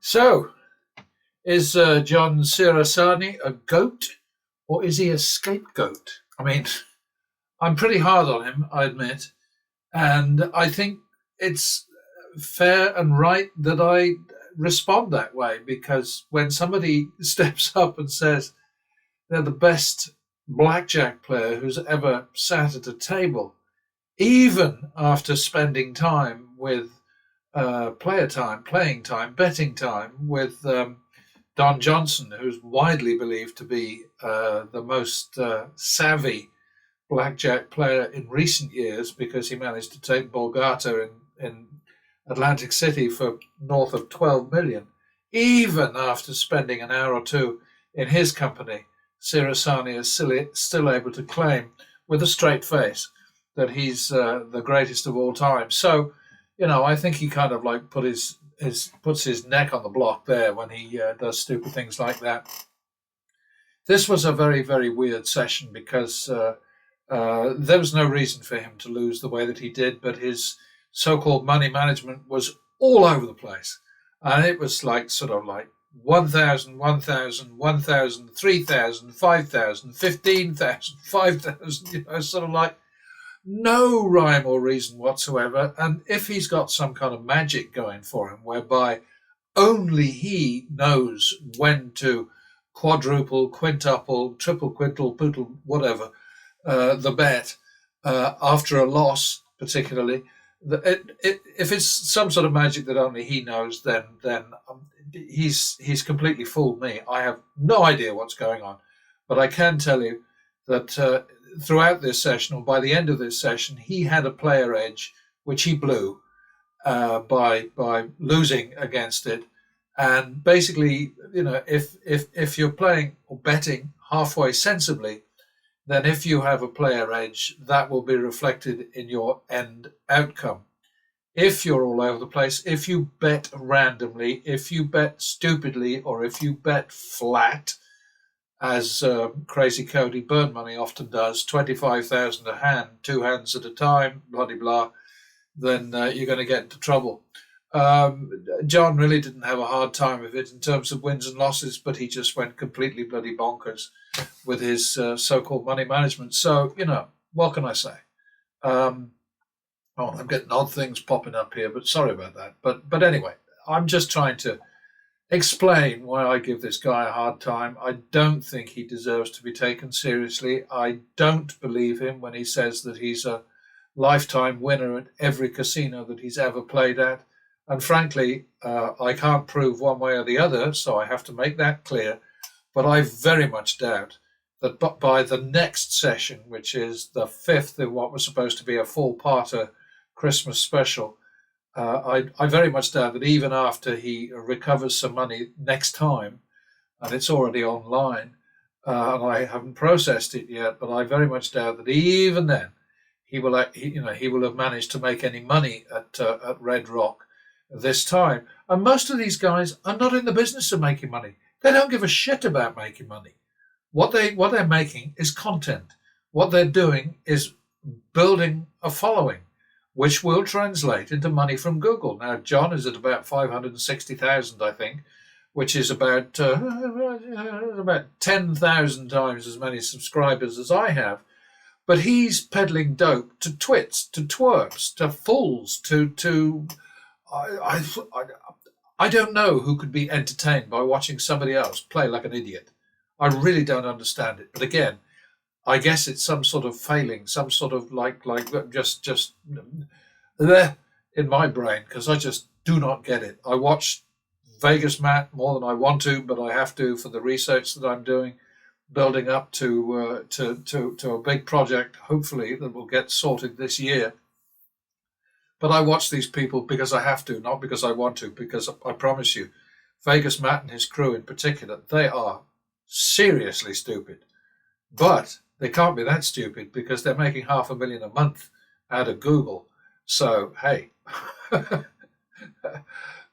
So, is John Sirasani a goat or is he a scapegoat? I mean, I'm pretty hard on him, I admit, and I think it's fair and right that I respond that way because when somebody steps up and says they're the best blackjack player who's ever sat at a table, even after spending time with player time, playing time, betting time with Don Johnson, who's widely believed to be the most savvy blackjack player in recent years because he managed to take Borgata in Atlantic City for north of 12 million. Even after spending an hour or two in his company, Sirasani is still able to claim with a straight face that he's the greatest of all time. So, I think he kind of like puts his neck on the block there when he does stupid things like that. This was a very, very weird session because there was no reason for him to lose the way that he did, but his so-called money management was all over the place. And it was like sort of like 1,000, 1,000, 1,000, 3,000, 5,000, 15,000, 5,000, sort of like no rhyme or reason whatsoever. And if he's got some kind of magic going for him, whereby only he knows when to quadruple, quintuple, triple, quintuple, poodle, whatever, the bet after a loss, particularly. If it's some sort of magic that only he knows, then he's completely fooled me. I have no idea what's going on, but I can tell you that throughout this session, or by the end of this session, he had a player edge which he blew by losing against it. And basically, if you're playing or betting halfway sensibly, then if you have a player edge, that will be reflected in your end outcome. If you're all over the place, if you bet randomly, if you bet stupidly, or if you bet flat, as Crazy Cody Burn Money often does, 25,000 a hand, two hands at a time, blah, blah, blah, then you're going to get into trouble. John really didn't have a hard time of it in terms of wins and losses, but he just went completely bloody bonkers with his so-called money management. So, what can I say? I'm getting odd things popping up here, but sorry about that. But anyway, I'm just trying to explain why I give this guy a hard time. I don't think he deserves to be taken seriously. I don't believe him when he says that he's a lifetime winner at every casino that he's ever played at. And frankly, I can't prove one way or the other, so I have to make that clear. But I very much doubt that by the next session, which is the fifth of what was supposed to be a full-parter Christmas special, I very much doubt that even after he recovers some money next time, and it's already online, and I haven't processed it yet, but I very much doubt that even then he will have managed to make any money at Red Rock this time. And most of these guys are not in the business of making money. They don't give a shit about making money. What they're making is content. What they're doing is building a following, which will translate into money from Google. Now, John is at about 560,000, I think, which is about 10,000 times as many subscribers as I have. But he's peddling dope to twits, to twerps, to fools, to I don't know who could be entertained by watching somebody else play like an idiot. I really don't understand it. But again, I guess it's some sort of failing, some sort of like just there in my brain, because I just do not get it. I watch Vegas Matt more than I want to, but I have to for the research that I'm doing, building up to a big project, hopefully that will get sorted this year. But I watch these people because I have to, not because I want to, because I promise you, Vegas Matt and his crew in particular, they are seriously stupid. But they can't be that stupid because they're making $500,000 a month out of Google. So, hey,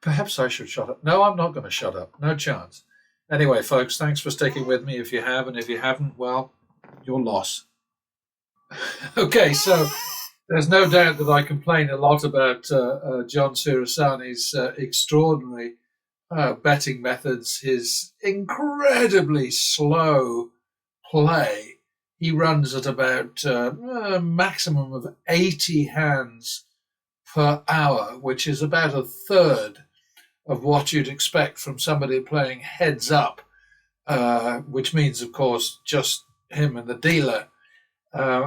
perhaps I should shut up. No, I'm not going to shut up. No chance. Anyway, folks, thanks for sticking with me if you have, and if you haven't, well, your loss. Okay, so there's no doubt that I complain a lot about John Sirasani's extraordinary betting methods, his incredibly slow play. He runs at about a maximum of 80 hands per hour, which is about a third of what you'd expect from somebody playing heads up, which means, of course, just him and the dealer.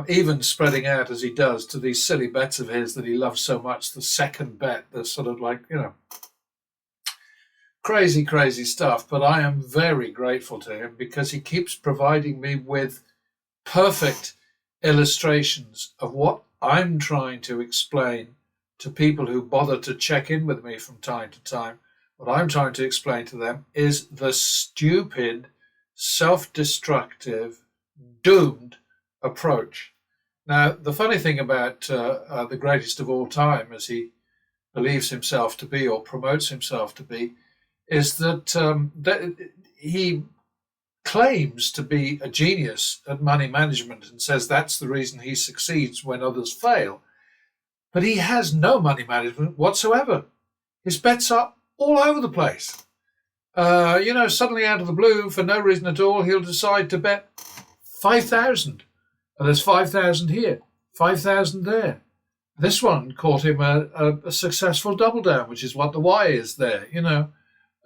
Even spreading out as he does to these silly bets of his that he loves so much, the second bet, the sort of like, crazy, crazy stuff. But I am very grateful to him because he keeps providing me with perfect illustrations of what I'm trying to explain to people who bother to check in with me from time to time. What I'm trying to explain to them is the stupid, self-destructive, doomed approach. Now, the funny thing about the greatest of all time, as he believes himself to be or promotes himself to be, is that he claims to be a genius at money management and says that's the reason he succeeds when others fail. But he has no money management whatsoever. His bets are all over the place. Suddenly out of the blue, for no reason at all, he'll decide to bet 5,000. And there's 5,000 here, 5,000 there. This one caught him a successful double down, which is what the Y is there,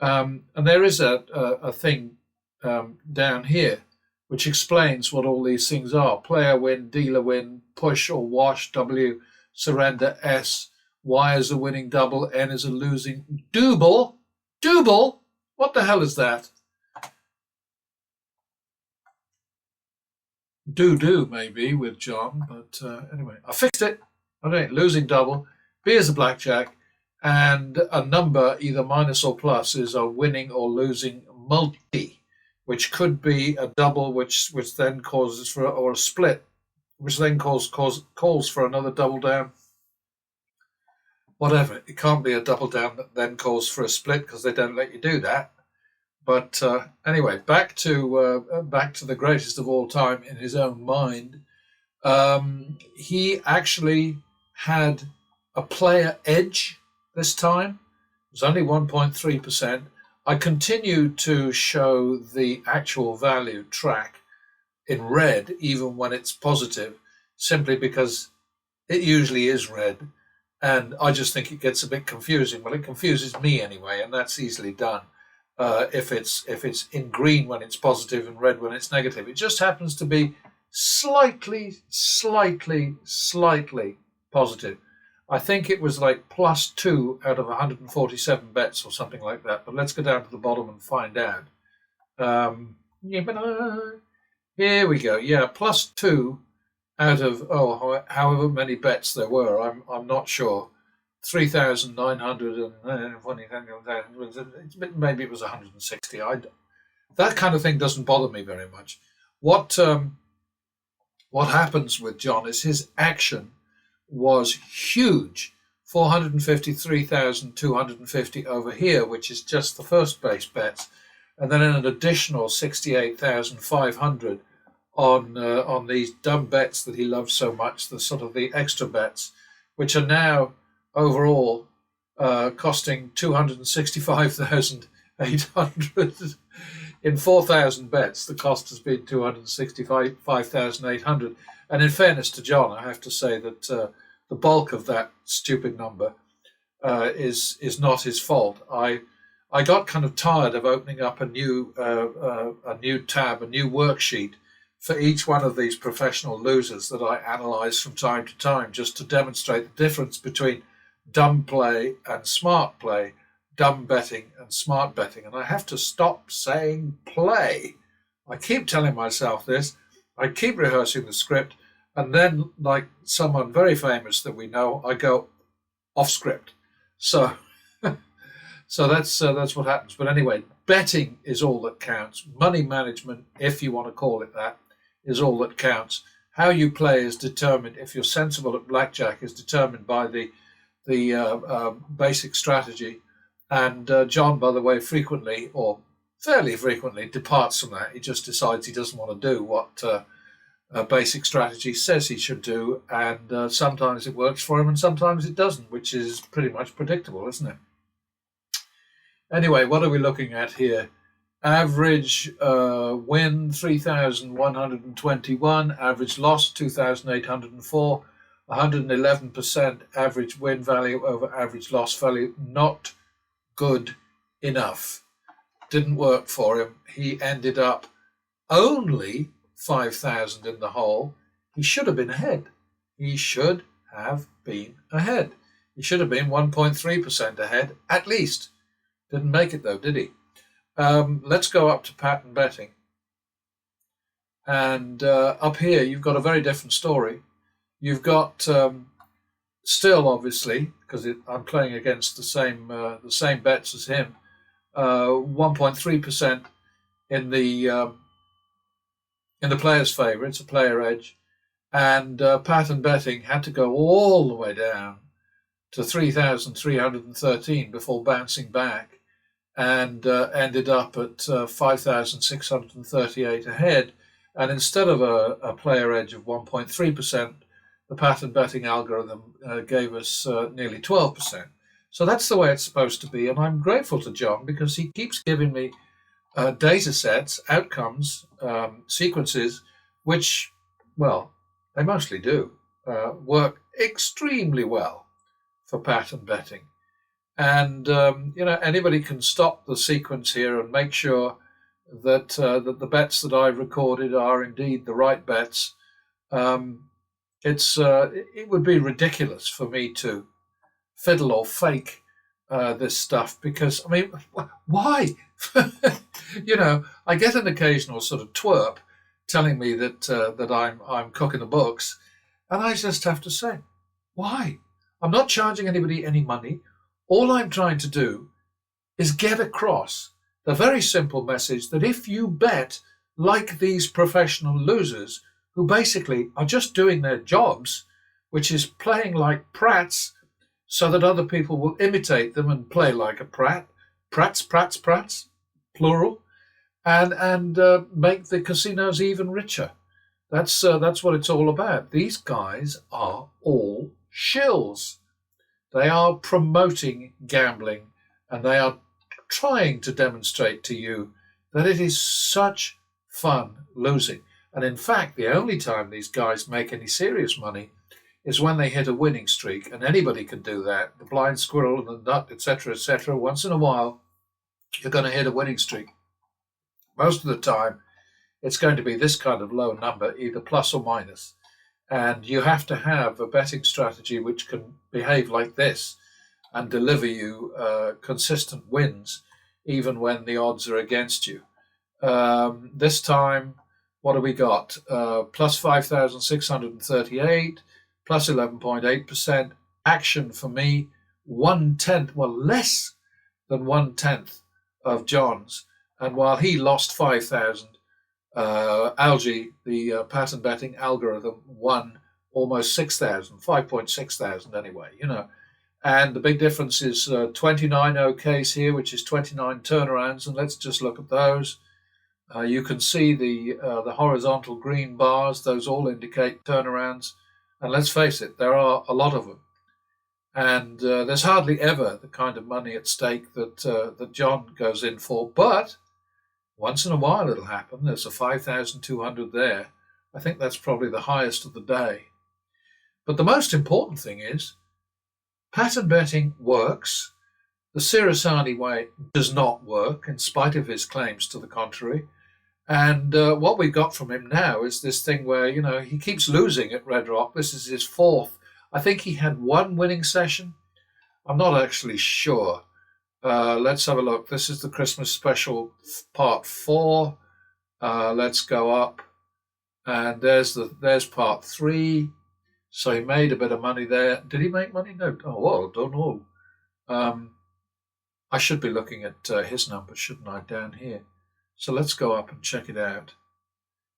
And there is a thing down here which explains what all these things are. Player win, dealer win, push or wash, W, surrender, S, Y is a winning double, N is a losing double. Double? What the hell is that? Do maybe with John, but anyway, I fixed it. Okay, losing double, B is a blackjack, and a number, either minus or plus, is a winning or losing multi, which could be a double, which then causes for, or a split, which then calls for another double down. Whatever, it can't be a double down that then calls for a split because they don't let you do that. But anyway, back to the greatest of all time in his own mind. He actually had a player edge this time. It was only 1.3%. I continue to show the actual value track in red, even when it's positive, simply because it usually is red. And I just think it gets a bit confusing. Well, it confuses me anyway, and that's easily done. If it's in green when it's positive and red when it's negative. It just happens to be slightly positive. I think it was like +2 out of 147 bets or something like that. But let's go down to the bottom and find out. Here we go. Yeah, +2 out of however many bets there were. I'm not sure. 3,900 and maybe it was 160. That kind of thing doesn't bother me very much. What happens with John is his action was huge. 453,250 over here, which is just the first base bets, and then an additional 68,500 on these dumb bets that he loves so much, the sort of the extra bets, which are now overall costing 265,800 in 4,000 bets. The cost has been 265,800. And in fairness to John, I have to say that the bulk of that stupid number is not his fault. I got kind of tired of opening up a new tab, a new worksheet for each one of these professional losers that I analyze from time to time, just to demonstrate the difference between dumb play and smart play, dumb betting and smart betting. And I have to stop saying play. I keep telling myself this. I keep rehearsing the script. And then, like someone very famous that we know, I go off script. So that's what happens. But anyway, betting is all that counts. Money management, if you want to call it that, is all that counts. How you play is determined, if you're sensible at blackjack, is determined by the basic strategy. And John, by the way, frequently or fairly frequently departs from that. He just decides he doesn't want to do what basic strategy says he should do, and sometimes it works for him and sometimes it doesn't, which is pretty much predictable, isn't it? Anyway, what are we looking at here? Average win 3,121, average loss 2,804, 111% average win value over average loss value. Not good enough. Didn't work for him. He ended up only 5,000 in the hole. He should have been ahead. He should have been ahead. He should have been 1.3% ahead at least. Didn't make it though, did he? Let's go up to pattern betting. And up here, you've got a very different story. You've got still, obviously, because I'm playing against the same bets as him, 1.3% in the player's favour. It's a player edge, and pattern betting had to go all the way down to 3,313 before bouncing back, and ended up at 5,638 ahead. And instead of a player edge of 1.3%, the pattern betting algorithm gave us nearly 12%. So that's the way it's supposed to be. And I'm grateful to John because he keeps giving me data sets, outcomes, sequences, which, well, they mostly do work extremely well for pattern betting. And, anybody can stop the sequence here and make sure that the bets that I've recorded are indeed the right bets. It would be ridiculous for me to fiddle or fake this stuff because, I mean, why? I get an occasional sort of twerp telling me that I'm cooking the books, and I just have to say, why? I'm not charging anybody any money. All I'm trying to do is get across the very simple message that if you bet like these professional losers who basically are just doing their jobs, which is playing like prats so that other people will imitate them and play like a prat, prats, plural, and make the casinos even richer. That's what it's all about. These guys are all shills. They are promoting gambling, and they are trying to demonstrate to you that it is such fun losing. And in fact, the only time these guys make any serious money is when they hit a winning streak, and anybody can do that. The blind squirrel and the nut, etc., etc. Once in a while, you're going to hit a winning streak. Most of the time, it's going to be this kind of low number, either plus or minus. And you have to have a betting strategy which can behave like this and deliver you consistent wins, even when the odds are against you. This time, what have we got? Plus 5,638, plus 11.8%. Action for me, 1/10, well, less than 1/10 of John's. And while he lost 5,000, Algae, the pattern betting algorithm, won almost 6,000, 5,600 anyway, And the big difference is 29 OKs here, which is 29 turnarounds. And let's just look at those. You can see the horizontal green bars. Those all indicate turnarounds. And let's face it, there are a lot of them. And there's hardly ever the kind of money at stake that John goes in for. But once in a while it'll happen. There's a 5,200 there. I think that's probably the highest of the day. But the most important thing is pattern betting works. The Sirasani way does not work, in spite of his claims to the contrary. And what we got from him now is this thing where, he keeps losing at Red Rock. This is his fourth. I think he had one winning session. I'm not actually sure. Let's have a look. This is the Christmas special part 4. Let's go up. And there's part 3. So he made a bit of money there. Did he make money? No. Oh, well, I don't know. I should be looking at his numbers, shouldn't I, down here? So let's go up and check it out.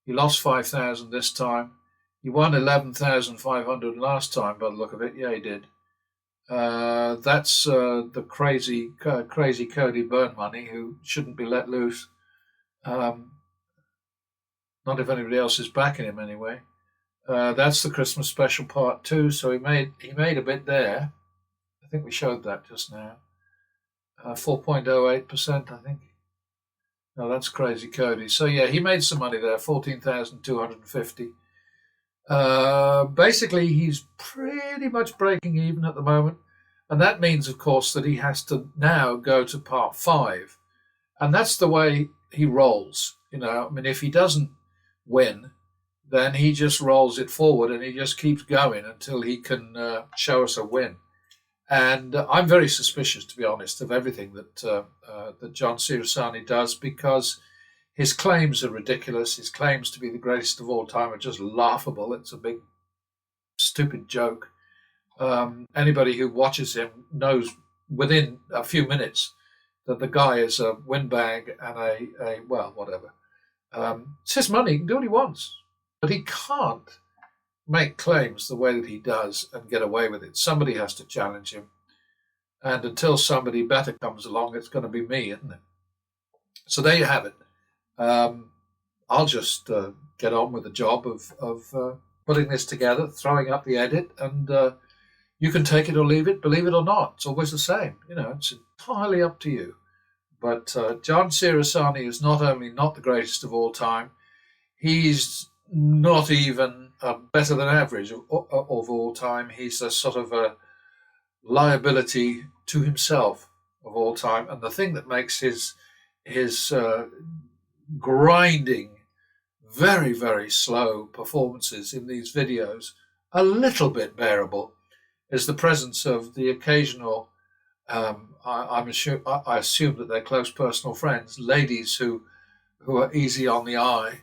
He lost 5,000 this time. He won 11,500 last time, by the look of it. Yeah, he did. That's the crazy Cody Byrne money, who shouldn't be let loose. Not if anybody else is backing him anyway. That's the Christmas special part 2. So he made a bit there. I think we showed that just now. 4.08%, I think. No, that's crazy, Cody. So yeah, he made some money there, 14,250. Basically, he's pretty much breaking even at the moment, and that means, of course, that he has to now go to part five, and that's the way he rolls. I mean, if he doesn't win, then he just rolls it forward and he just keeps going until he can show us a win. And I'm very suspicious, to be honest, of everything that John Sirasani does, because his claims are ridiculous. His claims to be the greatest of all time are just laughable. It's a big, stupid joke. Anybody who watches him knows within a few minutes that the guy is a windbag and well, whatever. It's his money. He can do what he wants. But he can't make claims the way that he does and get away with it. Somebody has to challenge him. And until somebody better comes along, it's going to be me, isn't it? So there you have it. I'll just get on with the job of putting this together, throwing up the edit, and you can take it or leave it, believe it or not. It's always the same. It's entirely up to you. But John Sirasani is not only not the greatest of all time, he's not even better than average of all time. He's a sort of a liability to himself of all time. And the thing that makes his grinding, very, very slow performances in these videos a little bit bearable is the presence of the occasional, I assume that they're close personal friends, ladies who are easy on the eye,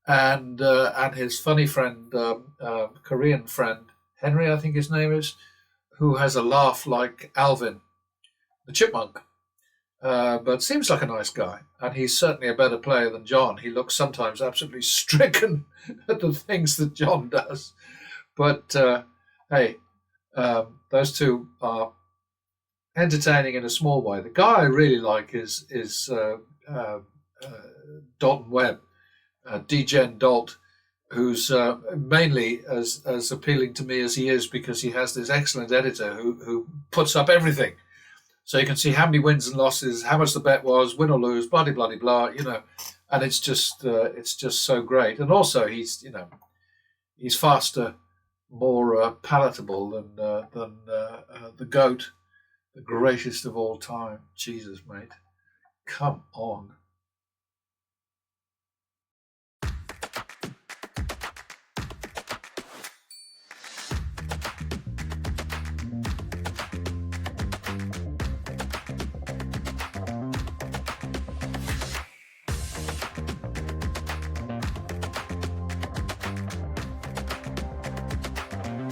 and his funny friend, Korean friend, Henry, I think his name is, who has a laugh like Alvin, the chipmunk, but seems like a nice guy. And he's certainly a better player than John. He looks sometimes absolutely stricken at the things that John does. But hey, those two are entertaining in a small way. The guy I really like is Dalton Webb, Degen Dalt, who's mainly as appealing to me as he is because he has this excellent editor who puts up everything. So you can see how many wins and losses, how much the bet was, win or lose, blah, blah, blah, blah, and it's just so great. And also he's faster, more palatable than the GOAT, the greatest of all time. Jesus, mate. Come on.